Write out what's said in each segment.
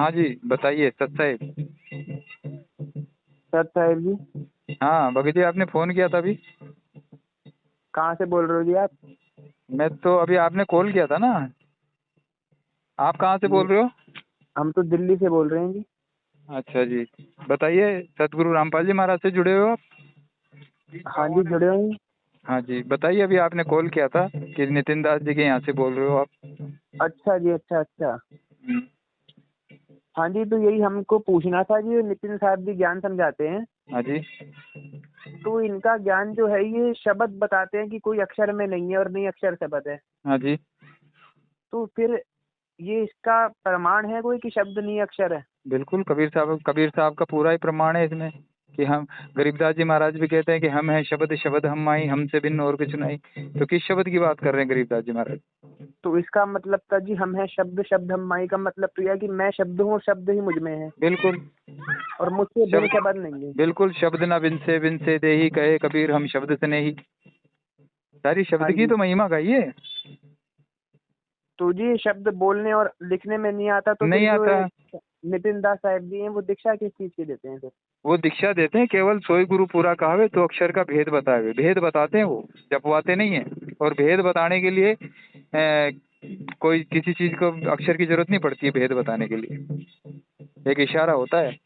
हाँ जी, बताइए सत साहिब। सर साहिब जी, हाँ भगत जी, आपने फोन किया था अभी। कहाँ से बोल रहे हो जी आप? मैं तो अभी, आपने कॉल किया था ना। आप कहाँ से बोल जी, रहे हो? हम तो दिल्ली से बोल रहे हैं जी। अच्छा जी, बताइए। सतगुरु रामपाल जी महाराज से जुड़े हो आप? हाँ जी, जुड़े हुए हैं। हाँ जी, बताइए। अभी आपने कॉल किया था कि नितिन दास जी के यहाँ से बोल रहे हो आप? अच्छा जी, अच्छा अच्छा। हम्म, हाँ जी, तो यही हमको पूछना था जी, नितिन साहब जी ज्ञान समझाते हैं, हाँ जी। तो इनका ज्ञान जो है ये शब्द बताते हैं कि कोई अक्षर में नहीं है और नहीं अक्षर शब्द है। हाँ जी, तो फिर ये इसका प्रमाण है कोई कि शब्द नहीं अक्षर है? बिल्कुल। कबीर साहब का पूरा ही प्रमाण है इसमें कि हम, गरीबदास जी महाराज भी कहते हैं कि हम हैं शब्द, शब्द हम माई, हमसे भिन्न और कुछ नहीं। तो किस शब्द की बात कर रहे हैं गरीबदास जी महाराज? तो इसका मतलब था जी, हम है शब्द, शब्द हम माई का मतलब तो यह है कि मैं शब्द हूँ और शब्द ही मुझ में है बिल्कुल। और मुझसे भिन्न शब्द, शब्द नहीं है। बिल्कुल। शब्द न बिन से देही, कहे कबीर हम शब्द से नहीं। सारी हाँ शब्द की जी, तो महिमा गाइए। तो जी शब्द बोलने और लिखने में नहीं आता, तो फिर नहीं जो आता। ये नितिन दास साहब जी हैं वो दीक्षा किस चीज की देते हैं फिर? वो दीक्षा देते हैं केवल सोई गुरु पूरा कहावे, तो अक्षर का भेद बतावे। भेद बताते हैं वो, जपवाते नहीं है। और भेद बताने के लिए कोई किसी चीज को अक्षर की जरूरत नहीं पड़ती है भेद बताने के लिए। एक इशारा होता है,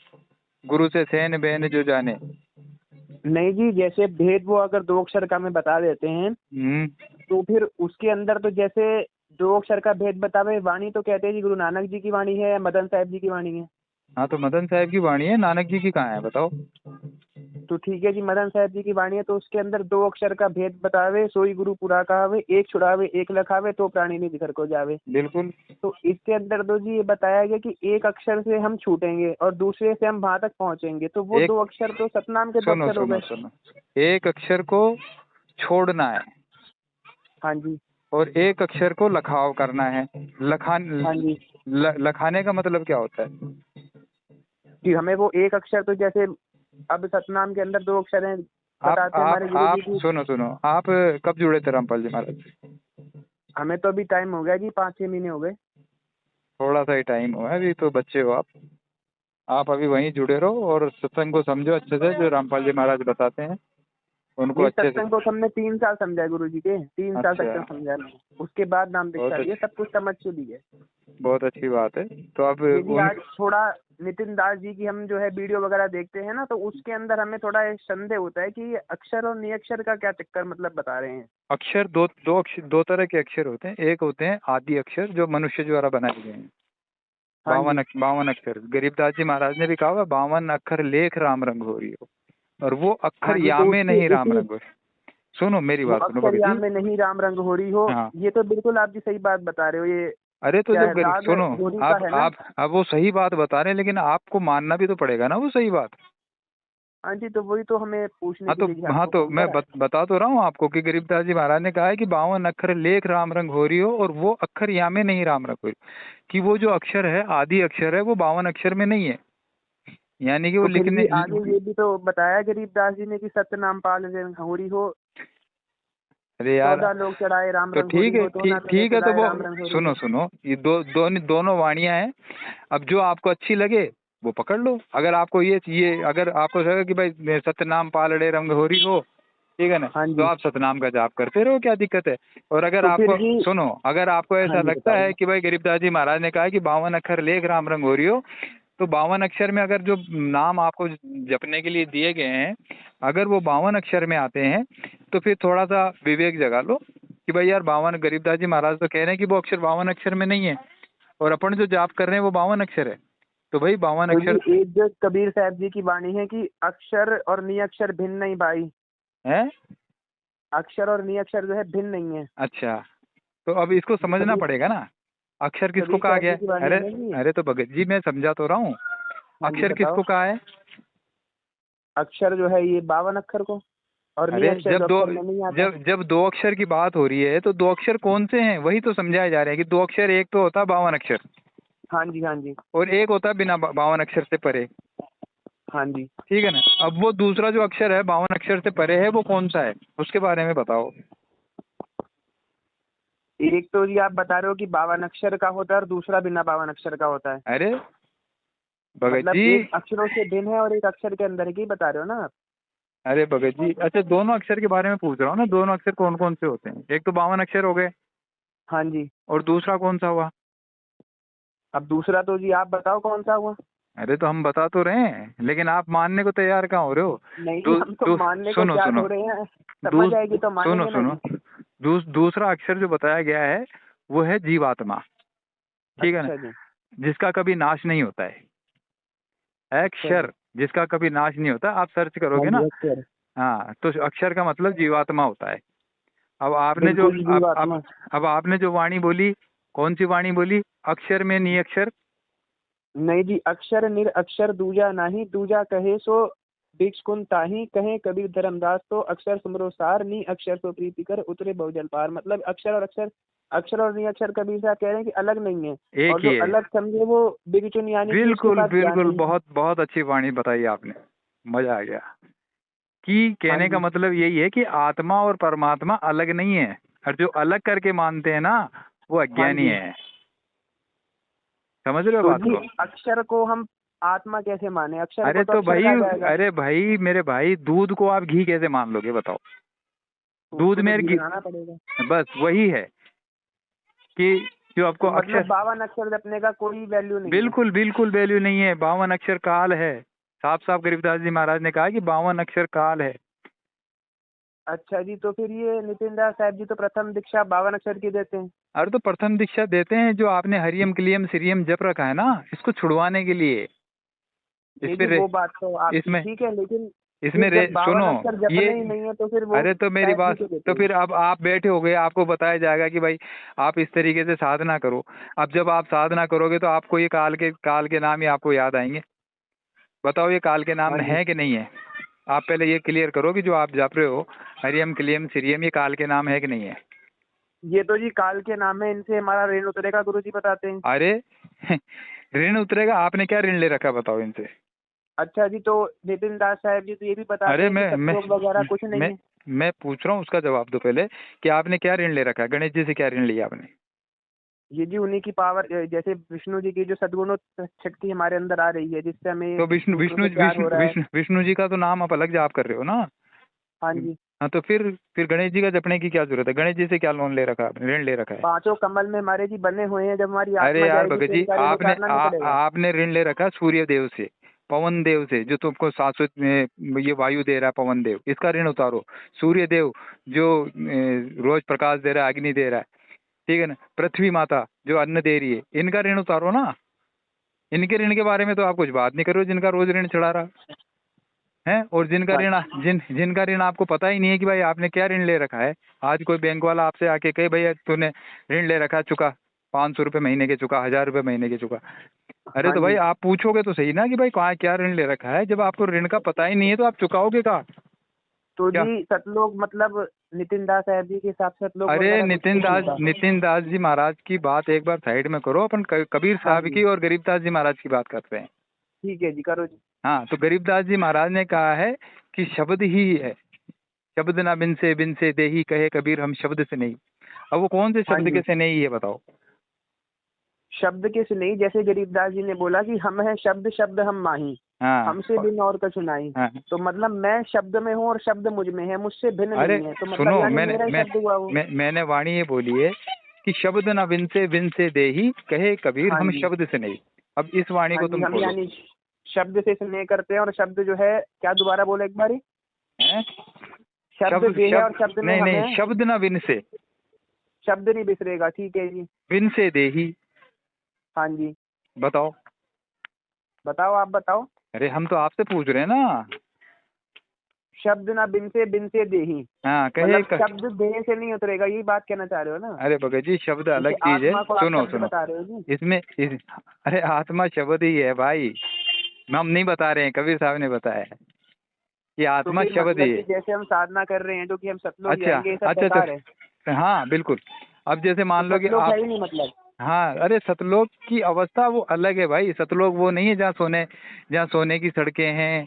गुरु से सैन बैन जो जाने। नहीं जी, जैसे भेद वो अगर दो अक्षर का में बता देते हैं, हम्म। तो फिर उसके अंदर तो जैसे दो अक्षर का भेद बतावे, वाणी तो कहते हैं जी गुरु नानक जी की वाणी है या मदन साहब जी की वाणी है? हाँ, तो मदन साहब की वाणी है, नानक जी की कहाँ है बताओ? तो ठीक है जी, मदन साहब जी की वाणी है, तो उसके अंदर दो अक्षर का भेद बतावे, सोई गुरु पूरा कहावे, एक छुड़ावे एक लखावे, तो प्राणी निधि घर को जावे। बिल्कुल। तो इसके अंदर तो जी ये बताया गया कि एक अक्षर से हम छूटेंगे और दूसरे से हम वहां तक पहुंचेंगे, तो वो एक, दो अक्षर तो सतनाम के दो सुनो अक्षर हो सुनो गए। सुनो, एक अक्षर को छोड़ना है हाँ जी, और एक अक्षर को लखाव करना है। लखान हाँ जी, लखाने का मतलब क्या होता है? कि हमें वो एक अक्षर तो जैसे अब सतनाम के अंदर दो अक्षर हैं, आप बताते हैं आप हमारे गुरु आप जी की। सुनो सुनो, आप कब जुड़े थे रामपाल जी महाराज से? हमें तो अभी टाइम हो गया जी, 5-6 महीने हो गए। थोड़ा सा ही टाइम हुआ है, अभी तो बच्चे हो आप। आप अभी वहीं जुड़े रहो और सत्संग को समझो अच्छे से, जो रामपाल जी महाराज बताते हैं उनको जी, अच्छे से। सत्संग को हमने 3 साल समझा है गुरु जी के, 3 साल अच्छा, सत्संग समझा है मैंने। उसके बाद नाम बहुत दीक्षा ली है, सब कुछ समझ के ली है। बहुत अच्छी बात है। तो अब ये जी उन, आज थोड़ा नितिन दास जी की हम जो है वीडियो वगैरह देखते हैं ना, तो उसके अंदर हमें थोड़ा ये संदेह होता है कि ये अक्षर और नियक्षर का क्या चक्कर मतलब बता रहे हैं। अक्षर दो तरह के अक्षर होते हैं। एक होते हैं आदि अक्षर, जो मनुष्य द्वारा बनाए गए हैं। हाँ जी, 52 अक्षर। गरीबदास जी महाराज ने भी कहा हुआ, 52 अक्षर लेख राम रंग हो रही हो। और वो अक्षर हाँ जी, तो यामे उसके नहीं राम उसी रंग हो। सुनो मेरी वो बात, सुनो अक्षर भगत या जी। में नहीं राम रंग हो रही हो, हाँ। ये तो बिल्कुल आप जी सही बात बता रहे हो। ये अरे तो क्या जब है, राग सुनो, होरी का आप है ना? आप अब वो सही बात बता रहे हैं, लेकिन आपको मानना भी तो पड़ेगा ना वो सही बात। हाँ जी, तो वही तो हमें पूछने के लिए जी हाँ आपको तो फोन मैं करा है। बता तो रहा हूँ आपको कि गरीबदास जी महाराज ने कहा है कि 52 अक्षर लेख राम रंग हो रही हो, और वो अक्षर यामे नहीं राम रंग हो रही। कि वो जो अक्षर है, आदि अक्षर है, वो 52 अक्षर में नहीं है। यानी कि वो तो फिर लिखने। भी आगे ये भी तो बताया गरीबदास जी ने कि सत्य नाम पाल हो रही हो, अरे यार, 14 लोग चढ़ाए राम तो रंग हो रही हो, तो ना तुम्हें ठीक है। तो सदाए वो, राम रंग हो रही सुनो हो। सुनो, ये दोनों वाणियां हैं। अब जो आपको अच्छी लगे वो पकड़ लो। अगर आपको ये अगर आपको लगे कि भाई सतनाम पालड़े रंग हो रही हो, ठीक है ना, हाँ तो जी, आप सतनाम का जाप करते रहो, क्या दिक्कत है? और अगर तो फिर आपको, जी, सुनो, अगर आपको हाँ ऐसा जी लगता है बताइए। कि भाई गरीबदास जी महाराज ने कहा है कि 52 अक्षर लेख राम रंग हो रही हो, तो 52 अक्षर में अगर जो नाम आपको जपने के लिए दिए गए हैं, अगर वो 52 अक्षर में आते हैं, तो फिर थोड़ा सा विवेक जगा लो कि भाई यार, 52, गरीबदास जी महाराज तो कह रहे हैं कि वो अक्षर 52 अक्षर में नहीं है, और अपन जो जाप कर रहे हैं वो 52 अक्षर है। तो भाई 52 तो जी अक्षर एक जो कबीर साहब जी की वाणी है कि अक्षर और नियक्षर भिन्न नहीं भाई, है। अक्षर और नियक्षर जो है भिन्न नहीं है। अच्छा, तो अब इसको ये समझना कबीर पड़ेगा ना। अक्षर किसको कबीर कहा साहब गया जी है? की वाणी अरे, है ना जी। तो भगत जी मैं समझा तो रहा हूँ। हाँ जी अक्षर बताओ। किसको कहा है? अक्षर जो है ये 52 अक्षर को, और अरे नियक्षर जो अक्षर में नहीं आता। जब दो अक्षर की बात हो रही है, तो दो अक्षर कौन से हैं वही तो समझाया जा रहा है कि दो अक्षर, एक तो होता है 52 अक्षर, हाँ जी, हाँ जी, और एक होता है बिना 52 अक्षर से परे। हाँ जी। ठीक है ना? अब वो दूसरा जो अक्षर है 52 अक्षर से परे है, वो कौन सा है? उसके बारे में बताओ। एक तो जी आप बता रहे हो कि 52 अक्षर का होता है और दूसरा बिना 52 अक्षर का होता है। अरे भगत मतलब जी, एक अक्षरों से भिन्न है और एक अक्षर के अंदर की बता रहे हो ना आप? अरे भगत जी, अच्छा दोनों अक्षर के बारे में पूछ रहा हूँ ना, दोनों अक्षर कौन कौन से होते हैं? एक तो 52 अक्षर हो गए, हाँ जी। और दूसरा कौन सा हुआ? अब दूसरा तो जी आप बताओ कौन सा हुआ। अरे तो हम बता तो रहे हैं, लेकिन आप मानने को तैयार कहाँ हो रहे हो? नहीं जी, दू, हम तो दू, मानने को सुनो तैयार सुनो, हो रहे हैं, दू, समझ आएगी तो सुनो मानेंगे ना सुनो, जी। दूसरा अक्षर जो बताया गया है वो है जीवात्मा, ठीक है ना, अच्छा जी। जिसका कभी नाश नहीं होता है। अच्छा जी। अक्षर जिसका कभी नाश नहीं होता, आप सर्च हाँ करोगे जी, ना। अक्षर। हाँ, तो अक्षर का मतलब जीवात्मा होता है। अब आपने जो बिल्कुल जीवात्मा। अब आपने जो वाणी बोली, कौन सी वाणी बोली? अक्षर में नी अक्षर। नहीं जी, अक्षर निर अक्षर दूजा नाही, दूजा कहे सो भिक्ष कुन ताही, कहे कबीर धर्मदास तो अक्षर सुमरो सार, नी अक्षर सो प्रीति कर उतरे बहुजल पार। मतलब अक्षर और नी अक्षर कबीर साहब कह रहे हैं कि अलग नहीं है, एक और ही जो है। अलग समझे वो बिगचुन, यानी कि उसके बिल्कुल पास ज्ञान बिल्कुल, नहीं है। बहुत बहुत अच्छी वाणी बताई आपने, मजा आ गया। कि हाँ कहने का जी। मतलब यही है कि आत्मा और परमात्मा अलग नहीं है, और जो अलग करके मानते हैं ना, वो हाँ अज्ञानी जी। है। समझ रहे हो तो बात जी को? अक्षर को हम आत्मा कैसे माने? अक्षर अरे को तो तो अक्षर भाई, कहा जाएगा। अरे भाई मेरे भाई, दूध को आप घी कैसे मान लोगे बताओ? तो दूध उसको तो में घी घी, बनाना पड़ेगा। बस वही है कि जो आपको तो मतलब अक्षर, 52 अक्षर जपने का कोई वैल्यू नहीं है। बिल्कुल बिल्कुल वैल्यू नहीं है। 52 अक्षर काल है, साफ साफ गरीबदास जी महाराज ने कहा कि 52 अक्षर काल है। अच्छा जी, तो फिर ये नितिन दास साहब जी तो प्रथम दीक्षा 52 अक्षर की देते हैं। अरे तो प्रथम दीक्षा देते हैं जो आपने हरियम क्लियम सिरियम जप रखा है ना, इसको छुड़वाने के लिए। इस नहीं पे जी, वो बात तो आपकी इसमें ठीक है, लेकिन इसमें फिर जब 52 सुनो, अक्षर ये, जपने ही नहीं है तो फिर वो अरे तो मेरी साहब जी बात, को देते तो हैं। फिर अब आप बैठे हो गए, आपको बताया जाएगा कि भाई आप इस तरीके से साधना करो। अब जब आप साधना करोगे तो आपको ये काल के नाम ही आपको याद आएंगे। बताओ ये काल के हाँ नाम जी। है कि नहीं है? आप पहले ये क्लियर करो कि जो आप जप रहे हो हरियम क्लियम सिरियम, ये काल के नाम है कि नहीं है? ये तो जी काल के नाम है, इनसे हमारा ऋण उतरेगा, गुरु जी बताते हैं। अरे ऋण उतरेगा? आपने क्या ऋण ले रखा बताओ इनसे? अच्छा जी, तो नितिन दास साहब जी तो ये भी बताते अरे हैं कि सतलोक वगैरह कुछ नहीं मैं है। मैं पूछ रहा हूँ, उसका जवाब दो पहले कि आपने क्या ऋण ले रखा है? गणेश जी से क्या ऋण लिया आपने? ये जी उन्हीं की पावर, जैसे विष्णु जी की जो सद्गुण शक्ति हमारे अंदर आ रही है, जिससे हमें तो विष्णु दूसरों विष्णु से प्यार हो विष्णु रहा है। विष्णु विष्णु जी का तो नाम आप अलग जाप कर रहे हो ना। हाँ जी। हाँ, तो फिर गणेश जी का जपने की क्या जरूरत है? गणेश जी से क्या लोन ले रखा है आपने, ऋण ले रखा है? पांचों कमल में हमारे जी बने हुए हैं, जब हमारी अरे आत्मा यार जाएगी भगत तो जी, इनका ऋण उतारना नहीं पड़ेगा। आपने ऋण ले रखा है सूर्य देव से, पवन देव से, जो तुमको शाश्वत ये वायु दे रहा है, पवन देव, इसका ऋण उतारो। सूर्य देव जो रोज प्रकाश दे रहा है, अग्नि दे रहा है, ठीक है ना, पृथ्वी माता जो अन्न दे रही है, इनका ऋण उतारो ना। इनके ऋण के बारे में तो आप कुछ बात नहीं कर रहे हो, जिनका रोज ऋण चढ़ा रहा है। और हाँ जिनका ऋण आपको पता ही नहीं है कि भाई आपने क्या ऋण ले रखा है। आज कोई बैंक वाला आपसे आके कहे भैया तूने ऋण ले रखा है, चुका 500 रुपये महीने के, चुका 1000 रुपये महीने के, चुका। अरे हाँ तो भाई जी। आप पूछोगे तो सही ना कि भाई कहाँ क्या ऋण ले रखा है। जब आपको ऋण का पता ही नहीं है तो आप चुकाओगे कहाँ? तो क्या? जी सतलोक मतलब नितिन दास साहब जी के हिसाब से सतलोक अरे वगैरह कुछ भी नहीं होता। नितिन दास जी महाराज की बात एक बार साइड में करो, अपन कबीर हाँ साहब जी। की और गरीबदास जी महाराज की बात करते हैं। ठीक है जी, करो जी। हाँ, तो गरीबदास जी महाराज ने कहा है कि शब्द ही है, शब्द ना बिन से देही, कहे कबीर हम शब्द से नहीं। अब वो कौन से हाँ शब्द के जी। से नहीं है बताओ? शब्द के से नहीं, जैसे गरीबदास जी ने बोला कि हम है शब्द, शब्द हम माही, हाँ हमसे बिन और कछु नहीं। हाँ। तो मतलब मैं शब्द में हूँ और शब्द मुझ में है, मुझसे भिन्न अरे नहीं है, तो मतलब सुनो, यानी मेरा ही शब्द हुआ वो। मैंने वाणी ये बोली है कि शब्द ना बिन से देही, कहे कबीर हाँ हम जी। शब्द से नहीं। अब इस वाणी हाँ को जी, तुम हम खोलो। यानी शब्द से स्नेह करते हैं, और शब्द जो है क्या, दोबारा बोलो एक बारी। हैं? शब्द शब्द देह है और शब्द शब्द में नहीं हम नहीं, है। शब्द ना शब्द नहीं बिसरेगा, ठीक है जी। बिन से देही। हाँ जी। बताओ। बताओ, आप बताओ। अरे हम तो आपसे पूछ रहे हैं ना। शब्द ना बिन से देही, हाँ, मतलब शब्द देह से नहीं उतरेगा, यही बात कहना चाह रहे हो ना? अरे भगत जी, शब्द जैसे अलग चीज है। आत्मा को आप सुनो शब्द सुनो, बता रहे हो जी। अरे आत्मा शब्द ही है भाई, हम नहीं बता रहे हैं, कबीर साहब ने बताया है कि तो आत्मा फिर शब्द ही मतलब कि है। जैसे हम साधना कर रहे हैं तो कि हम सतलोक अच्छा जाएंगे, ये सब अच्छा, बेकार है। तो हाँ बिल्कुल। अब जैसे तो मान लो कि सतलोक आप, है ही नहीं मतलब। हाँ, अरे सतलोक की अवस्था वो अलग है भाई। सतलोक वो नहीं है जहाँ सोने की सड़कें हैं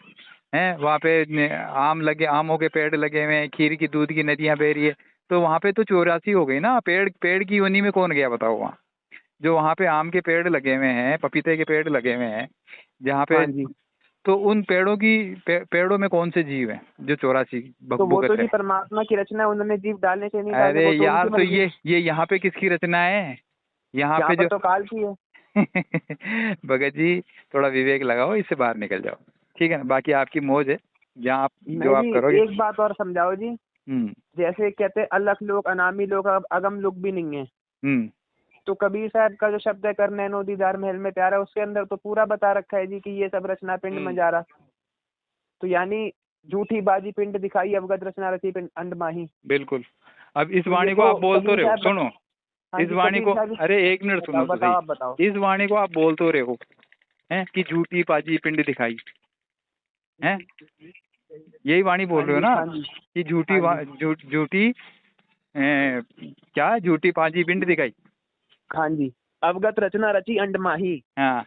वहाँ पे आम लगे, आमों के पेड़ लगे हुए हैं, खीर की दूध की नदियाँ बह रही है। तो वहाँ पे तो 84 हो गई ना। पेड़ पेड़ की योनि में कौन गया बताओ वहाँ? जो वहाँ पे आम के पेड़ लगे हुए हैं, पपीते के पेड़ लगे हुए हैं जहाँ पे, हाँ जी। तो उन पेड़ों की पेड़ों में कौन से जीव हैं जो 84 तो वो तो भुगत जी रहे परमात्मा की रचना है, उन्होंने जीव डालने से नहीं हैं? डालने, अरे वो तो यार, उनकी तो मर्जी। ये यहाँ पे किसकी रचना है? यहाँ यहाँ पे पर जो तो काल की है। भगत जी, थोड़ा विवेक लगाओ, इससे बाहर निकल जाओ, ठीक है ना? बाकी आपकी मौज है, जहाँ आप जो नहीं आप जी, करोगे। एक बात और समझाओ जी। हम्म। जैसे कहते हैं अलख लोक, अनामी लोक, अब अगम लोक भी नहीं है। हम्म। तो कबीर साहब का जो शब्द है कर नैनो दीदार महल में प्यारा, उसके अंदर तो पूरा बता रखा है जी कि ये सब रचना पिंड में जा रहा। तो यानी झूठी बाजी पिंड दिखाई, अवगत रचना रची पिंड अंड माही। बिल्कुल। अब इस तो ये वाणी को तो आप बोल तो कबीर रहे हो, साहब सुनो। हाँ इस जी, वाणी कबीर को, साहब। अरे एक मिनट बताओ सुनो तो बताओ, सही। आप बताओ। इस वाणी को आप बोल तो रहे हो हैं कि झूठी पाजी पिंड दिखाई, हैं? यही वाणी हाँ बोल रहे हो जी ना हाँ जी कि झूठी हाँ जी झूठी क्या झूठी पाजी पिंड दिखाई? हाँ जी। अवगत रचना रची अंड माही। हाँ।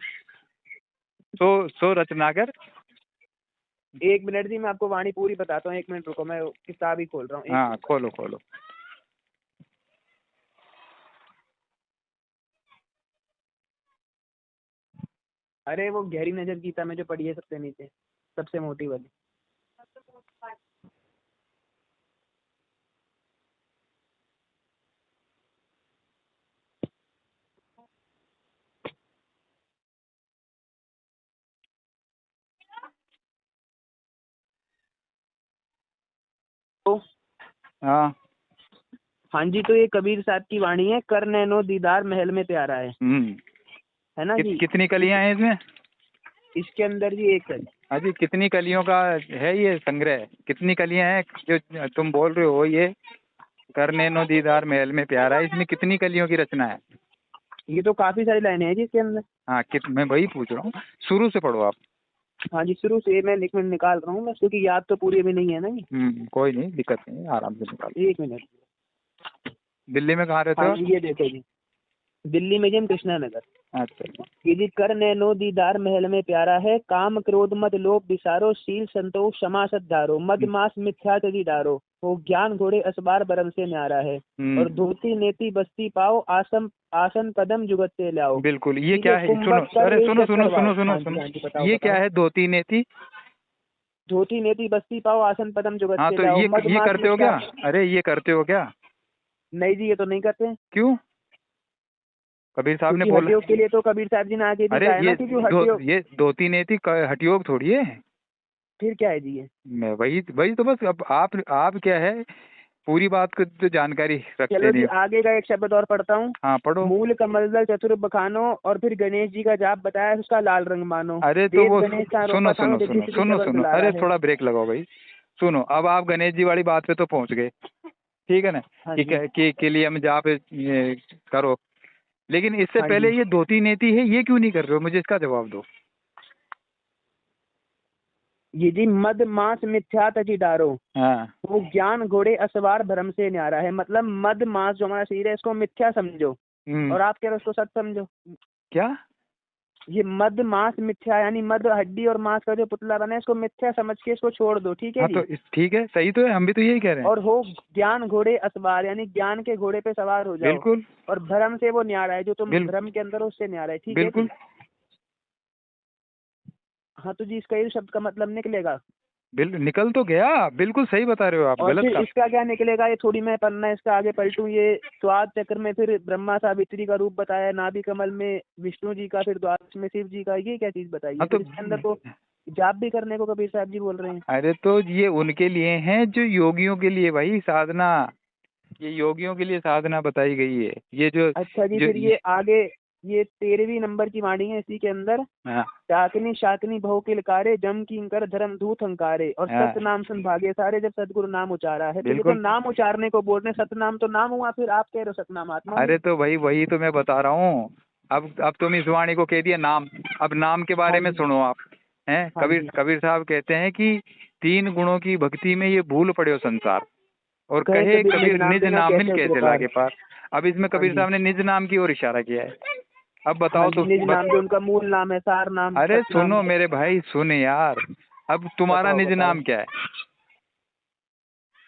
सो रचनाकर। एक मिनट जी, मैं आपको वाणी पूरी बताता हूँ, एक मिनट रुको, मैं किताब ही खोल रहा हूँ, एक हाँ, मिनट। खोलो खोलो। अरे वो गहरी नजर गीता में जो पढ़ी है सबसे नीचे, सबसे मोटी वाली। तो हाँ। हाँ जी, तो ये कबीर साहब की वाणी है, कर नैनो दीदार महल में प्यारा है ना जी। कितनी कलियां हैं इसमें? इसके अंदर जी एक है। हाँ जी, कितनी कलियों का है ये संग्रह? कितनी कलियां हैं जो तुम बोल रहे हो ये करने नो दीदार महल में प्यारा है? इसमें कितनी कलियों की रचना है? ये तो काफी सारी लाइनें हैं जी इसके अंदर। हाँ, मैं वही पूछ रहा हूँ, शुरू से पढ़ो आप। हाँ जी, शुरू से मैं एक मिनट निकाल रहा हूँ मैं, क्योंकि याद तो पूरी अभी नहीं है ना जी। कोई नहीं, दिक्कत नहीं है, आराम से निकालो। एक मिनट। दिल्ली में कहाँ रहते हाँ हो? जी, ये देखो जी, दिल्ली में जी हम कृष्णा नगर। अच्छा। ये जी कर नैनो दीदार महल में प्यारा है, काम क्रोध मद लोभ विसारो, शील संतोष क्षमा सद्धारो, मद मास मिथ्या तजी डारो, हो ज्ञान घोड़े असबार बरम से न्यारा है, और धोती नेति बस्ती पाओ, आसन आसन कदम जुगत से लाओ। बिल्कुल। ये क्या है? सुनो, कुंभक कर अरे एक सुनो सुनो चक्कर वाओ। सुनो सुनो हाँ जी सुनो, हाँ जी, बताओ ये क्या बताओ। है? धोती नेति? धोती नेति बस्ती पाओ, आसन पदम जुगत हाँ, से तो लाओ, ये मद मास करते हो मिथ्या। क्या? अरे ये करते हो क्या? नहीं जी, ये तो नहीं करते, क्यों? कबीर साहब ने क्योंकि बोला। हठयोग के लिए तो कबीर साहब जी ने आगे भी अरे कहा है ना कि जो हठयोग। ये धोती नेति हठयोग थोड़ी है। फिर क्या है जी ये? मैं वही वही तो बस, अब आप क्या है, पूरी बात को तो जानकारी रखते चलो नहीं जी, हो। आगे का एक शब्द और पढ़ता हूँ। हाँ, पढ़ो। मूल कमल दल चतुर बखानो, और फिर गणेश जी का जाप बताया, उसका लाल रंग मानो। अरे तो वेद वो गणेश का आरोप सुनो पठानो, सुनो रिद्धि सुनो सिद्धि सुनो सबर सुनो, दुलारा अरे है। थोड़ा ब्रेक लगाओ भाई। सुनो, अब आप गणेश जी वाली बात पे तो पहुंच गए, ठीक है ना? हाँ कि जी के लिए हम जाप ये करो, लेकिन इससे हाँ पहले जी। ये धोती नेति है, ये क्यों नहीं कर रहे हो? मुझे इसका जवाब दो। ये जी मद मास मिथ्या तजी डारो, हाँ। वो ज्ञान घोड़े असवार भरम से न्यारा है। मतलब मद मास जो हमारा शरीर है, इसको मिथ्या समझो, और आप कह रहे हो उसको सच समझो। क्या? ये मद मास मिथ्या, यानी मद हड्डी और मांस का जो पुतला बना है, इसको मिथ्या समझ के इसको छोड़ दो, ठीक है हाँ, जी। तो ठीक है, सही तो है, हम भी तो यही कह रहे हैं। और हो ज्ञान घोड़े असवार, यानी ज्ञान के घोड़े पे सवार हो जाओ, बिल्कुल और भ्रम से वो न्यारा है, जो तुम बिल, भ्रम के अंदर हो उससे न्यारा है, ठीक है बिल्कुल जी। हाँ तो जी, इसका ये शब्द का मतलब निकलेगा। निकल तो गया, बिल्कुल सही बता रहे हो आप, और गलत फिर का। इसका क्या निकलेगा, ये थोड़ी मैं पन्ना इसका आगे पलटूं, ये स्वाद चक्र में फिर ब्रह्मा सावित्री का रूप बताया, नाभि कमल में विष्णु जी का, फिर द्वादश में शिव जी का, ये क्या चीज बताई हाँ है? तो फिर इसके अंदर तो जाप भी करने को कबीर साहब जी बोल रहे हैं। अरे तो ये उनके लिए हैं जो योगियों के लिए भाई साधना, ये योगियों के लिए साधना बताई गई है, ये जो अच्छा जी, जो फिर ये आगे, ये 13वीं नंबर की वाणी है इसी के अंदर। हाँ शाकनी शाकनी बहु किलकारे, जम किंकर धर्म धूत हंकारे, और हाँ, सत नाम सुन भागे सारे, जब सदगुरु नाम उचारा है। तो ये तो बिल्कुल। नाम उचारने को बोल रहे हैं, सतनाम तो नाम हुआ, फिर आप कह रहे हो सतनाम आत्मा हुई। अरे तो भाई वही तो मैं बता रहा हूँ। अब तुम इस वाणी को कह दिया नाम, अब नाम के हाँ बारे में जी सुनो आप। हैं, हाँ कबीर जी। कबीर साहब कहते हैं कि 3 गुणों की भक्ति में ये भूल पड़े हो संसार, और कहे कहे कबीर निज कबीर नाम निज बिना नाम बिन कैसे कैसे उपकार। लागे पार। अब इसमें हाँ कबीर जी साहब ने निज नाम की ओर इशारा किया है। अब हाँ बताओ जी, तो निज नाम जो उनका मूल नाम है, सार नाम, अरे सतनाम। सुनो मेरे भाई, सुन यार, अब तुम्हारा बताओ निज बताओ। नाम क्या है?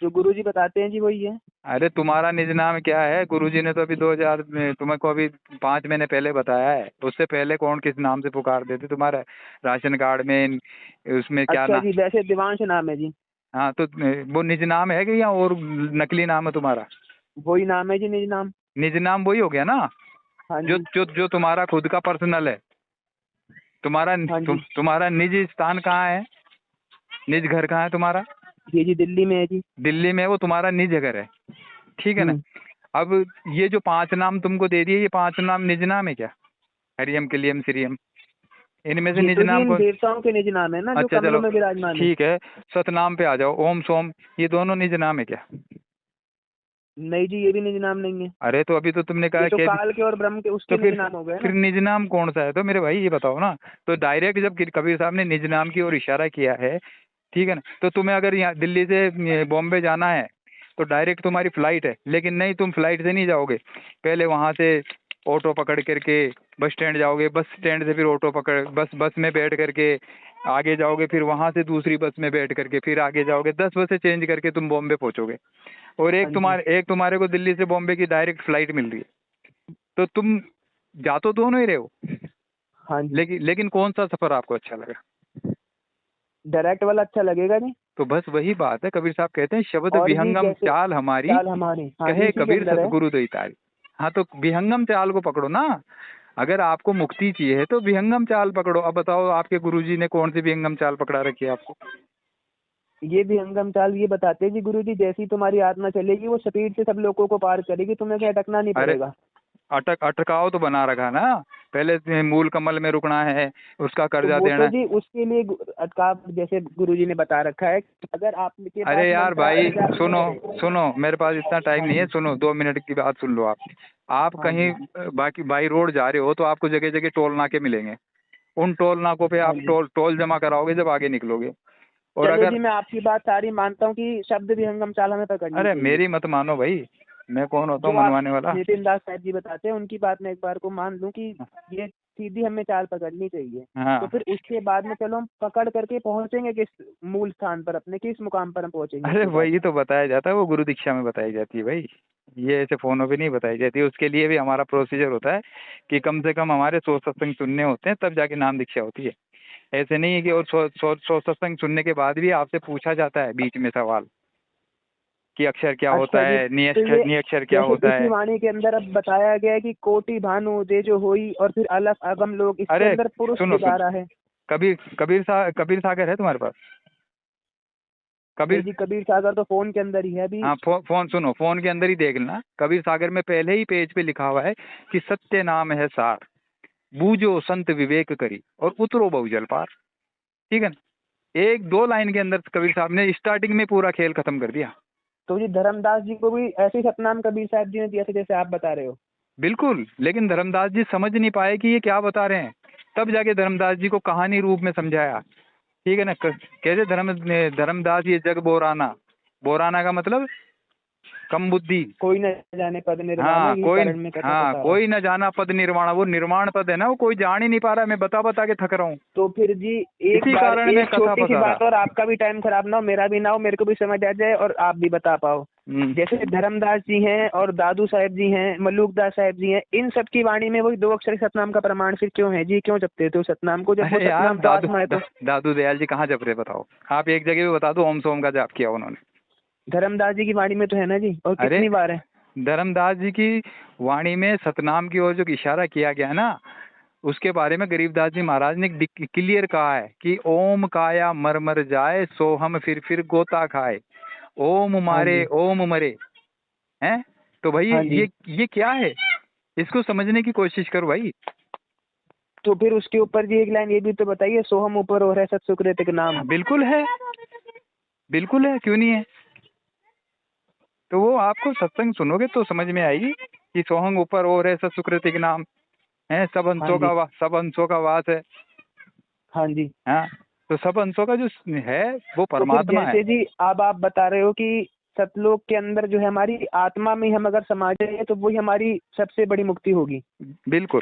जो गुरु जी बताते हैं जी वही है। अरे तुम्हारा निज नाम क्या है? गुरुजी ने तो अभी 2000 में तुम्हें को अभी 5 महीने पहले बताया है। उससे पहले कौन किस नाम से पुकारते थे? तुम्हारा राशन कार्ड में उसमें क्या अच्छा ना। जी, वैसे दिवांश नाम है जी। हाँ तो वो निज नाम है कि या और नकली नाम है तुम्हारा? वही नाम है जी, निज नाम। निज नाम वही हो गया ना, हाँ जो जी। जो जो तुम्हारा खुद का पर्सनल है। तुम्हारा हाँ जी। तुम्हारा निज स्थान कहाँ है? निज घर कहाँ है तुम्हारा? ये जी दिल्ली में है जी। दिल्ली में है, वो तुम्हारा निज घर है। ठीक है ना? हम्म। अब ये जो 5 नाम तुमको दे दिए, ये 5 नाम निज नाम है क्या? हरियम कलियम श्रियम, इनमें से ये निज तो जी नाम इन को। देवताओं के निज नाम है ना, जो अच्छा कमलों चलो में विराजमान है। ठीक है। सतनाम पे आ जाओ, ओम सोम, ये दोनों निज नाम है क्या? नहीं जी, ये भी निज नाम नहीं है। अरे तो अभी तो तुमने ये कहा तो कि काल के और ब्रह्म के तो उसके निज फिर नाम हो गए फिर ना। निज नाम कौन सा है? तो मेरे भाई ये बताओ ना। तो डायरेक्ट जब कबीर साहब ने निज नाम की ओर इशारा किया है, ठीक है ना, तो तुम्हें अगर यहाँ दिल्ली से बॉम्बे जाना है तो डायरेक्ट तुम्हारी फ्लाइट है, लेकिन नहीं, तुम फ्लाइट से नहीं जाओगे। पहले वहां से ऑटो पकड़ करके बस स्टैंड जाओगे, बस स्टैंड से फिर ऑटो पकड़ बस में बैठ करके आगे जाओगे, फिर वहां से दूसरी बस में बैठ करके फिर आगे जाओगे, 10 बसें चेंज करके तुम बॉम्बे पहुंचोगे। और हाँ जी। एक तुम्हारे को दिल्ली से बॉम्बे की डायरेक्ट फ्लाइट मिल रही है। तो तुम जा तो दोनों ही रहे हो, हाँ जी। लेकिन कौन सा सफर आपको अच्छा लगा? डायरेक्ट वाला अच्छा लगेगा जी। तो बस वही बात है, कबीर साहब कहते हैं शब्द और जी विहंगम जैसे चाल हमारी, चाल हमारी, हाँ जी, कहे इसी के कबीर अंदर है। सतगुरु दई तारी। हाँ तो विहंगम चाल को पकड़ो ना। अगर आपको मुक्ति चाहिए तो विहंगम चाल पकड़ो। अब बताओ आपके गुरुजी ने कौन सी विहंगम चाल पकड़ा रखी है आपको? ये भी हंगम चाल ये बताते हैं जी गुरु जी, जैसी तुम्हारी आत्मा चलेगी वो स्पीड से सब लोगों को पार करेगी, तुम्हें कहीं अटकना नहीं अरे पड़ेगा। अटकाव तो बना रखा ना। पहले मूल कमल में रुकना है, उसका तो कर्जा वो देना तो है। जी उसके लिए अटकाव जैसे गुरु जी ने बता रखा है कि अगर आपके पास अरे यार भाई मंत्रार्थ जाप सुनो, नहीं करे। सुनो मेरे पास इतना टाइम हाँ नहीं है, जी। सुनो 2 मिनट की बात सुन लो आप हाँ कहीं जी। बाकी बाई रोड जा रहे हो तो आपको जगह जगह टोल नाके मिलेंगे। उन टोल नाकों पे हाँ आप जी। टोल जमा कराओगे जब आगे निकलोगे। और चलिए अगर जी, मैं आपकी बात सारी मानता हूँ कि शब्द भी हंगम चाल हमें पकड़नी अरे चाहिए। मेरी मत मानो भाई, मैं कौन होता हूँ जो आप मनवाने वाला? नितिन दास साहब जी बताते हैं उनकी बात मैं एक बार को मान लूं कि ये सीधी हमें चाल पकड़नी चाहिए। तो हाँ। फिर उसके बाद में चलो हम पकड़ करके पहुंचेंगे किस मूल स्थान पर, अपने किस मुकाम पर हम पहुंचेंगे अरे उसके बाद। वही तो बताया जाता है, वो गुरु दीक्षा में बताई जाती है भाई। ये ऐसे फोनों पे नहीं बताई जाती। उसके लिए भी हमारा प्रोसीजर होता है कि कम से कम हमारे 100 सत्संग सुनने होते हैं, तब जाके नाम दीक्षा होती है। ऐसे नहीं है कि और 100 सत्संग सुनने के बाद भी आपसे पूछा जाता है बीच में सवाल कि अक्षर क्या होता अच्छा जी, है, तो ये निअक्षर क्या जैसे होता इसी है। वाणी के अंदर अब बताया गया है कि कोटि भानु दे जो होई, और फिर अलग अगम लोग, इसके अरे अंदर पुरुष सुनो सुनो, दिखारा है। कबीर सागर है तुम्हारे पास? नहीं कबीर, जी, कबीर सागर तो फोन के अंदर ही है अभी। हाँ फोन सुनो, फोन के अंदर ही देख लेना। कबीर सागर में पहले ही पेज पे लिखा हुआ है कि सत्य नाम है सार, बूझो संत विवेक करी और उतरो बहुजल पार। ठीक है ना? 1-2 लाइन के अंदर कबीर साहब ने स्टार्टिंग में पूरा खेल खत्म कर दिया। तो जी धर्मदास जी को भी ऐसे ही सतनाम कबीर साहब जी ने दिया था जैसे आप बता रहे हो। बिल्कुल, लेकिन धर्मदास जी समझ नहीं पाए कि ये क्या बता रहे हैं। तब जाके धर्मदास जी को कहानी रूप में समझाया। ठीक है ना? कैसे धर्मदास ये जग बोराना, बोराना का मतलब कम बुद्धि। कोई न जाने पद निर्वाणा, हाँ यही कोई, कारण में कथा हाँ पसारा। कोई न जाना पद निर्वाणा, वो निर्वाण पद है ना, वो कोई जान ही नहीं पा रहा है। मैं बता बता के थक रहा हूँ। तो फिर जी एक इसी बार कारण में एक कथा छोटी सी पसारा। बात, और आपका भी टाइम खराब ना हो, मेरा भी ना हो, मेरे को भी समझ आ जाए और आप भी बता पाओ। जैसे धर्मदास जी हैं और दादू साहब जी हैं, मल्लुकदास साहब जी हैं, इन सब की वाणी में वही 2 अक्षर सतनाम का प्रमाण फिर क्यों है जी? क्यों जपते थे उस सतनाम को, जब वो अरे यार सतनाम तो आत्मा है? तो दादू दयाल जी कहाँ जप रहे बताओ? आप एक जगह भी बता दो ओम सोम का जाप किया उन्होंने। धर्मदास जी की वाणी में तो है ना जी, और अरे कितनी बार है। धर्मदास जी की वाणी में सतनाम की ओर जो इशारा किया गया है ना, उसके बारे में गरीबदास जी महाराज ने क्लियर कहा है कि ओम काया मर मर जाए, सो हम फिर गोता खाए, ओम हाँ मारे जी। ओम मरे। हैं? तो भाई हाँ जी। ये क्या है? इसको समझने की कोशिश करो भाई। तो फिर उसके ऊपर जी एक लाइन ये भी तो बताइए, सोहम ऊपर और है सत सुकृतिक नाम। बिल्कुल है, बिल्कुल है, क्यों नहीं है? तो वो आपको सत्संग सुनोगे तो समझ में आएगी कि सोहंग ऊपर और है, सुकृतिक नाम है, हाँ जी। सब अंशों का वास है। हाँ जी। हाँ, तो सब अंशों का जो है वो तो फिर परमात्मा है। जैसे जी अब आप बता रहे हो कि सतलोक के अंदर जो है हमारी आत्मा में हम अगर समा जाए तो वही हमारी सबसे बड़ी मुक्ति होगी। बिल्कुल।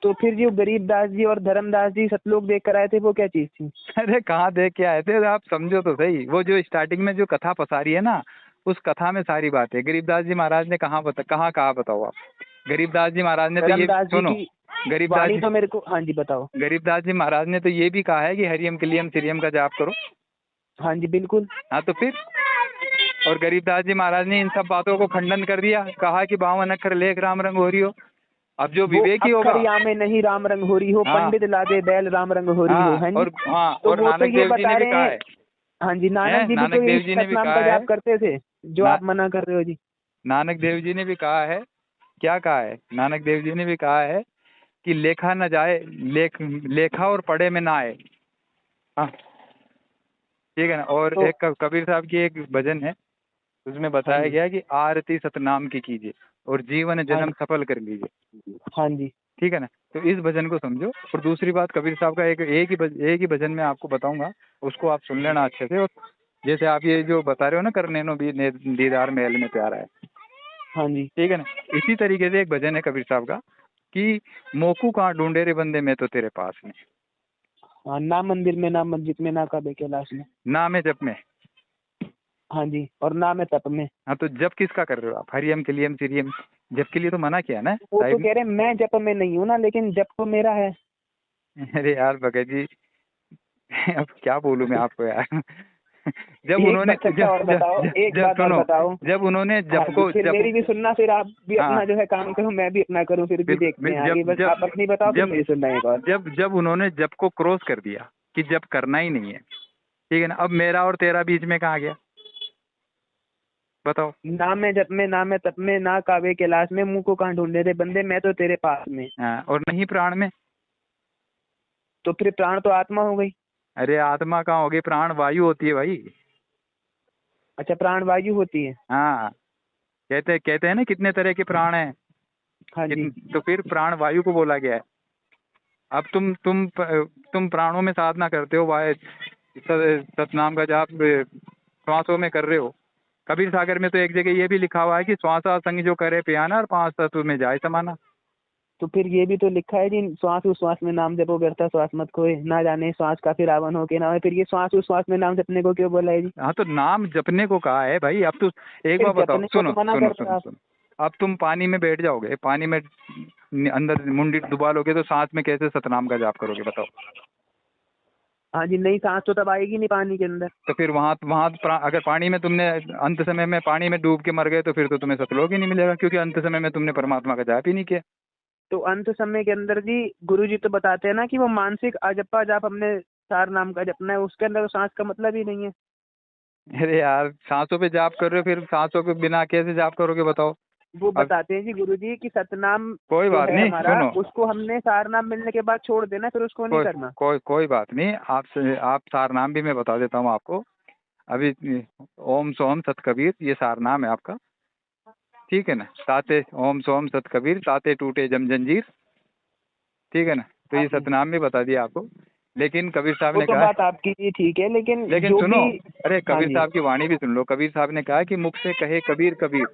तो फिर जो गरीबदास जी और धर्मदास जी सतलोक देख कर आए थे वो क्या चीज थी? अरे कहाँ देख के आए थे? आप समझो तो सही, वो जो स्टार्टिंग में जो कथा पसारी है ना, उस कथा में सारी बात है। गरीबदास जी महाराज ने कहाँ कहा बताओ आप। गरीबदास जी महाराज ने तो ये धर्मदास जी सुनो, की गरीबदास वाणी जी तो मेरे को, हाँ जी बताओ। गरीबदास जी महाराज ने तो ये भी कहा है कि हरियम क्लियम सिरियम का जाप करो। हाँ जी बिल्कुल। हाँ तो फिर, और गरीबदास जी महाराज ने इन सब बातों को खंडन कर दिया, कहा कि 52 अक्षर लेख राम रंग हो रही हो। अब जो वो विवेकी होगा, अक्षर या में नहीं राम रंग हो रही हो, हाँ पंडित लादे बैल राम रंग हो रही हो, है और हाँ, तो और वो तो नानक ये देव जी बता ने भी रहे कहा हैं। है, हाँ जी, नानक जी भी नानक तो देव यही जी ने भी सतनाम कहा का है, जाप करते थे जो ना, आप मना कर रहे हो जी। नानक देव जी ने भी कहा है, क्या कहा है, नानक देव जी ने भी कहा है कि लेखा न जाए, लेखा और पढ़े में ना आए। हाँ ठीक है ना। और तो एक कबीर साहब की एक भजन है, उसमें हाँ बताया जी, गया कि आरती सतनाम की कीजिए और जीवन हाँ जन्म जी, सफल कर लीजिए। हाँ जी, ठीक है ना। तो इस भजन को समझो। और दूसरी बात, कबीर साहब का एक ही भजन में आपको बताऊंगा, उसको आप सुन लेना अच्छे से। और जैसे आप ये जो बता रहे हो ना, करने नो भी दीदार महल में प्यारा है, हाँ जी। ठीक है ना। इसी तरीके से एक भजन है कबीर साहब का कि मोकू कहाँ ढूंढे रे बंदे, मैं तो तेरे पास में। हाँ, ना मंदिर में ना मस्जिद में ना काबे कैलाश में। ना में जप में। हाँ जी, और ना में तप में। हाँ तो जप किसका कर रहे हो आप? हरियम क्लियम सिरियम जप के लिए तो मना किया ना वो तो साहिब कह रहे हैं मैं जप में नहीं हूँ ना, लेकिन जप तो मेरा है। ने। अरे यार भगत जी, अब क्या बोलूं मैं आपको यार। जब एक उन्होंने बात अच्छा और बताओ, एक जब बात और सुनो, बताओ। जब उन्होंने हाँ जप जी, को फिर जप, मेरी भी सुनना, फिर आप भी हाँ अपना जो है काम करो, मैं भी अपना करूँ, फिर भी देखते बिल्कुल, हैं आगे। बस आप अपनी बताओ, फिर जब मेरी सुनना एक और। जब उन्होंने जप को क्रॉस कर दिया कि जप करना ही नहीं है, ठीक है ना, अब मेरा और तेरा बीच में कहाँ गया बताओ। ना मैं जप में ना मैं तप में ना कावे कैलाश में, मुंह को कहाँ ढूंढे थे बंदे, मैं तो तेरे पास में। हाँ, और नहीं प्राण में। तो फिर प्राण तो आत्मा हो गई। अरे आत्मा कहाँ होगी, प्राण वायु होती है भाई। अच्छा, प्राण वायु होती है। हाँ, कहते हैं ना कितने तरह के प्राण हैं। हाँ जी, तो फिर प्राण वायु को बोला गया है। अब तुम प्राणों में साधना करते हो, वाय सतनाम का जाप श्वासों में कर रहे हो। कबीर सागर में तो एक जगह ये भी लिखा हुआ है कि श्वासा संग जो करे पियाना और 5 तत्व में जाए समाना। तो फिर ये भी तो लिखा है जी, श्वास उश्वास में नाम जपो व्यर्था श्वास मत खोए, ना जाने श्वास का फिर रावण हो के ना होए। फिर ये श्वास उश्वास में नाम जपने को क्यों बोला है जी? हाँ तो नाम जपने को कहा है भाई। अब तो एक फिर बार बताओ, जपने को सुनो तो मना सुनो कर रहे सुनो हो आप। सुनो। अब तुम पानी में बैठ जाओगे, पानी में अंदर मुंडी डुबा लोगे, तो सांस में कैसे सतनाम का जाप करोगे बताओ। हाँ जी, नहीं सांस तो तब आएगी नहीं पानी के अंदर। तो फिर वहां वहां अगर पानी में तुमने अंत समय में पानी में डूब के मर गए, तो फिर तो तुम्हें सतलोक ही नहीं मिलेगा, क्योंकि अंत समय में तुमने परमात्मा का जाप ही नहीं किया। तो अंत समय के अंदर जी गुरु जी तो बताते हैं ना कि वो मानसिक अजप्पा जाप हमने सार नाम का जपना है, उसके अंदर तो सांस का मतलब ही नहीं है। अरे यार, सांसों पे जाप कर रहे हो, फिर सांसों के बिना कैसे जाप करोगे बताओ। वो अब बताते हैं जी गुरु जी कि सतनाम कोई जो बात है नहीं, हमारा, सुनो, उसको हमने सार नाम मिलने के बाद छोड़ देना, फिर उसको नहीं करना। कोई बात नहीं। आप सार नाम भी मैं बता देता हूँ आपको अभी। ओम सोम सत कबीर, ये सार नाम है आपका, ठीक है ना। ताते ओम सोम सत कबीर, ताते टूटे जम जंजीर, ठीक है ना। तो हाँ ये जी, सतनाम भी बता दिया आपको। लेकिन कबीर साहब वो ने तो कहा, बात आपकी जी ठीक है, लेकिन लेकिन जो सुनो, भी। अरे हाँ कबीर जी, साहब की वाणी भी सुन लो। कबीर साहब ने कहा कि मुख से कहे कबीर कबीर,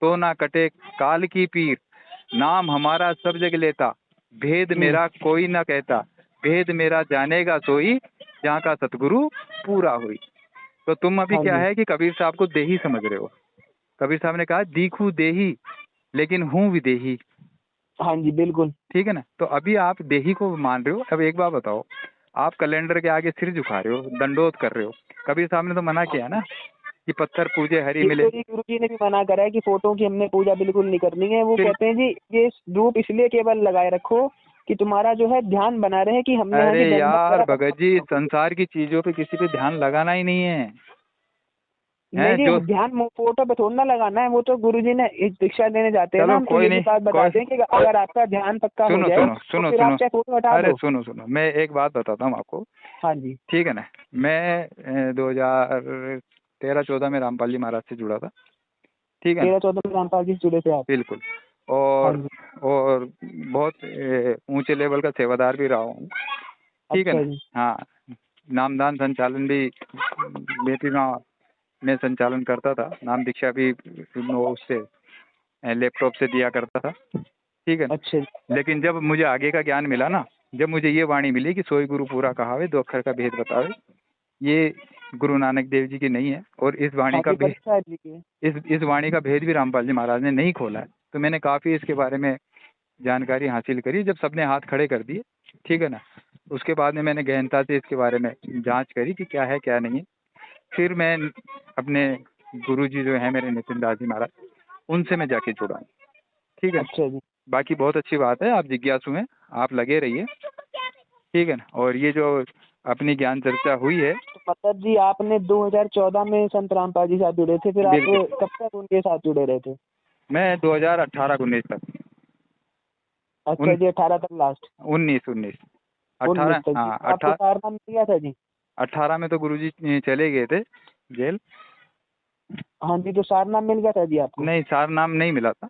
तो ना कटे काल की पीर, नाम हमारा सब जग लेता, भेद मेरा कोई ना कहता, भेद मेरा जानेगा सोई, जहाँ का सतगुरु पूरा हुई। तो तुम अभी हाँ क्या जी, है कि कबीर साहब को देही समझ रहे हो। कबीर साहब ने कहा दीखू देही लेकिन हूँ विदेही, हाँ जी बिल्कुल। ठीक है ना। तो अभी आप देही को मान रहे हो। अब एक बात बताओ, आप कैलेंडर के आगे सिर झुका रहे हो, दंडोत कर रहे हो। कबीर साहब ने तो मना किया ना कि पत्थर पूजे हरि ये मिले। तो जी गुरु जी ने भी मना करा है कि फोटो की हमने पूजा बिल्कुल नहीं करनी है। वो फिर कहते हैं जी ये रूप इसलिए केवल लगाए रखो कि तुम्हारा जो है ध्यान बना रहे कि हमने यहाँ अरे की दंडवत यार वगैरह भगत प्रणाम जी, करो। संसार की चीजों पे किसी पे ध्यान लगाना ही नहीं है। नहीं जो जी, ध्यान फोटो पे थोड़ा ना लगाना है, वो तो गुरु जी ने एक दीक्षा देने जाते हैं ना चलो हम, तो कोई यही नहीं, बात कोई, बताते हैं कि अगर आपका ध्यान पक्का हो सुनो जाए सुनो तो सुनो फिर आप सुनो, चाहे फोटो हटा अरे दो। सुनो सुनो, मैं एक बात बताता हूँ आपको, हाँ जी, ठीक है ना। मैं 2013-14 में रामपाल जी महाराज से जुड़ा था, ठीक है ना, 13-14 में रामपाल जी से जुड़े थे आप? बिल्कुल। हाँ और जी, बहुत ऊंचे लेवल का सेवादार भी रहा हूँ, ठीक है अच्छा ना। जी, हाँ, नामदान संचालन भी बेटी में संचालन करता था। नाम दीक्षा भी वो उससे लैपटॉप से दिया करता था, ठीक है अच्छा जी, ना। लेकिन जब मुझे आगे का ज्ञान मिला ना, जब मुझे ये वाणी मिली कि सोई गुरु पूरा कहावे, 2 अक्षर का भेद बतावे, ये गुरु नानक देव जी की नहीं है, और इस वाणी का भेद, साहब जी के इस वाणी का भेद भी रामपाल जी महाराज ने नहीं खोला है। तो मैंने काफ़ी इसके बारे में जानकारी हासिल करी जब सबने हाथ खड़े कर दिए, ठीक है ना। उसके बाद में मैंने गहनता से इसके बारे में जांच करी कि क्या है क्या नहीं है। फिर मैं अपने गुरुजी जो है मेरे नितिन दास जी महाराज, उनसे मैं जाके जुड़ा, ठीक है। अच्छा जी। बाकी बहुत अच्छी बात है, आप जिज्ञासु हैं, आप लगे रहिए, ठीक है ना। और ये जो अपनी ज्ञान चर्चा हुई है, तो मतलब जी आपने 2014 में संत रामपाल जी साथ जुड़े थे, फिर आप बिल्कुल। कब तक उनके साथ जुड़े रहे थे? मैं 2018-19 तक। अच्छा जी, 18 तक लास्ट? 19 19 18, तक जी। हाँ तो आपको सारनाम दिया था जी? 18 में तो गुरुजी चले गए थे जेल। हाँ जी, तो सारनाम मिल गया था जी आपको? नहीं, सार नाम नहीं मिला था,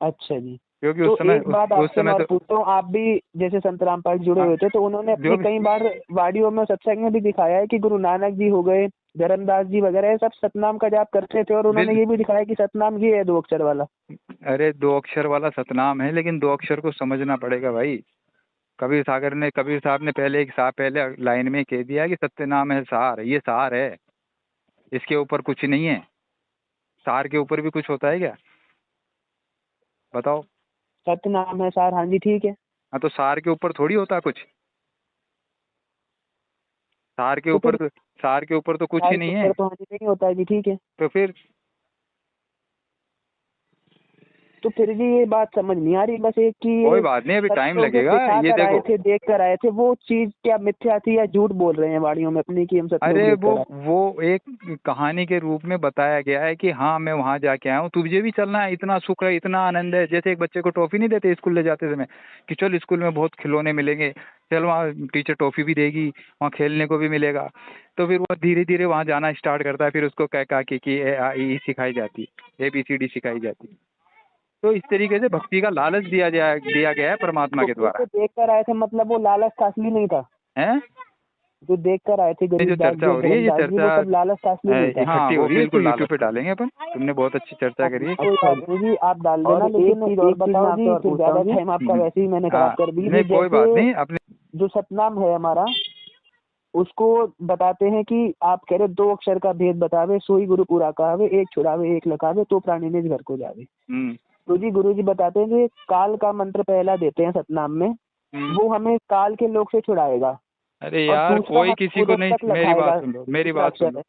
अच्छा जी। क्योंकि तो उस समय एक बात उस आपसे समय मैं और तो पूछता हूँ, आप भी जैसे संत रामपाल जी जुड़े हाँ, हुए थे, तो उन्होंने जो अपनी कई बार वाडियों में सत्संग में भी दिखाया है कि गुरु नानक जी हो गए, धर्मदास जी वगैरह, ये सब सतनाम का जाप करते थे, और उन्होंने ये भी दिखाया कि सतनाम ये है 2 अक्षर वाला। अरे 2 अक्षर वाला सतनाम है, लेकिन 2 अक्षर को समझना पड़ेगा भाई। कबीर साहब ने पहले एक साहब पहले लाइन में कह दिया कि सत्य नाम है सार, ये सार है, इसके ऊपर कुछ नहीं है। सार के ऊपर भी कुछ होता है क्या, बताओ। सतनाम है सार, हाँ जी ठीक है। हाँ, तो सार के ऊपर थोड़ी होता कुछ, तो फिर सार के ऊपर तो कुछ सार ही के नहीं है। ऊपर तो हाँ जी नहीं होता है जी, ठीक है। तो फिर तो जी ये बात समझ नहीं आ रही बस एक कि कोई ये बात नहीं, अभी सब टाइम लोग जो लगेगा। सिखा ये कर आए देखो, थे, देख कर आए थे, वो चीज क्या मिथ्या थी या झूठ बोल रहे हैं वाड़ियों में अपनी कि हम सब लोग अरे देख कर आए? वो एक कहानी के रूप में बताया गया है कि हाँ मैं वहाँ जाके आया हूँ, तुझे भी चलना है, इतना सुख है, इतना आनंद है। जैसे एक बच्चे को टॉफी नहीं देते स्कूल ले जाते समय कि चल स्कूल में बहुत खिलौने मिलेंगे, चल वहाँ टीचर टॉफी भी देगी, वहाँ खेलने को भी मिलेगा। तो फिर वो धीरे धीरे वहाँ जाना स्टार्ट करता है, फिर उसको कह का कि ए आ ई सिखाई जाती है, ABCD सिखाई जाती है। तो इस तरीके से भक्ति का लालच दिया गया है परमात्मा तो के वो द्वारा, तो देख कर आए थे, मतलब वो लालच था, असली नहीं था? है। जो देख कर आए थे ये जो गरीबदास चर्चा जी और हो रही है, ये धर्मदास जी, वो चर्चा सब लालच था, असली नहीं था? इकट्ठी हो रही है, इसको यूट्यूब पे डालेंगे अपन। तुमने बहुत अच्छी चर्चा करी है। कोई बात नहीं जी, आप डाल देना, लेकिन एक बताओ जी, फिर ज्यादा टाइम आपका वैसे ही मैंने खराब कर दी। नहीं कोई बात नहीं, अपने जो सतनाम है हमारा, उसको बताते हैं कि आप कह रहे 2 अक्षर का भेद बतावे, सोई गुरु पूरा कहावे, एक छुड़ावे एक लखावे, तो प्राणी निज घर को जावे। तो जी गुरु जी बताते हैं कि काल का मंत्र पहला देते हैं सतनाम में, वो हमें काल के लोग से छुड़ाएगा। अरे और यार दूसरा कोई किसी को नहीं, तक लखाएगा, मेरी बात सुन लो,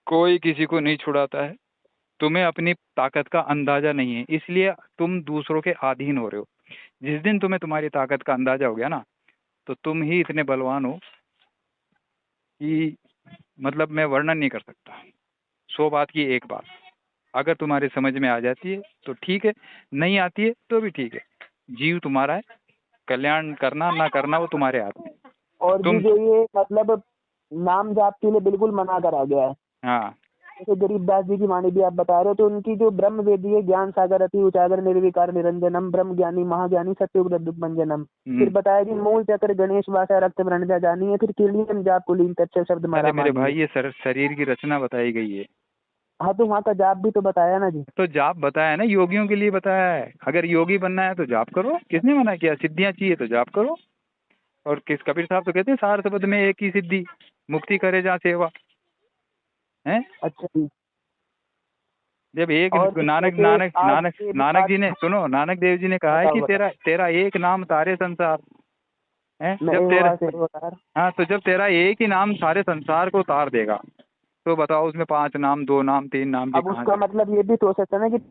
कोई किसी को नहीं छुड़ाता है। तुम्हें अपनी ताकत का अंदाजा नहीं है, इसलिए तुम दूसरों के अधीन हो रहे हो। जिस दिन तुम्हें तुम्हारी ताकत का अंदाजा हो गया ना, तो तुम ही इतने बलवान हो कि मतलब मैं वर्णन नहीं कर सकता। 100 बात की एक बात अगर तुम्हारे समझ में आ जाती है तो ठीक है, नहीं आती है तो भी ठीक है। जीव तुम्हारा है, कल्याण करना ना करना वो तुम्हारे हाथ में। और तुम भी जो ये मतलब नाम जाप के लिए बिल्कुल मना करा गया है। हाँ, जैसे गरीबदास जी की वाणी भी आप बता रहे हो, तो उनकी जो ब्रह्म वेदी है, ज्ञान सागर अति उजागर निर्विकार निरंजनम ब्रह्म ज्ञानी महाज्ञानी सत्युग मंजनम। फिर बताया जी मूल चक्र गणेश वासा रक्त वर्ण जानी है, फिर किलियन जाप कुलीन तत्व शब्द मारा। अरे मेरे भाई ये शरीर की रचना बताई गई है। हाँ, तो वहाँ का जाप भी तो बताया ना जी। तो जाप बताया ना, योगियों के लिए बताया है। अगर योगी बनना है तो जाप करो, किसने मना किया? सिद्धियां चाहिए तो जाप करो। और किस कबीर साहब तो कहते हैं सार शब्द में एक ही सिद्धि, मुक्ति करे जहाँ सेवा है। अच्छा जी। जब एक और नानक जैसे नानक आज नानक के नानक जी बाद- ने सुनो, नानक देव जी ने कहा है कि बताओ। तेरा एक नाम सारे संसार है। मैं जब तेरा यार, हाँ, तो जब तेरा एक ही नाम सारे संसार को उतार देगा, तो बताओ उसमें 5 नाम, 2 नाम, 3 नाम जी अब कहाँ उसका से? मतलब ये भी तो हो सकता है ना कि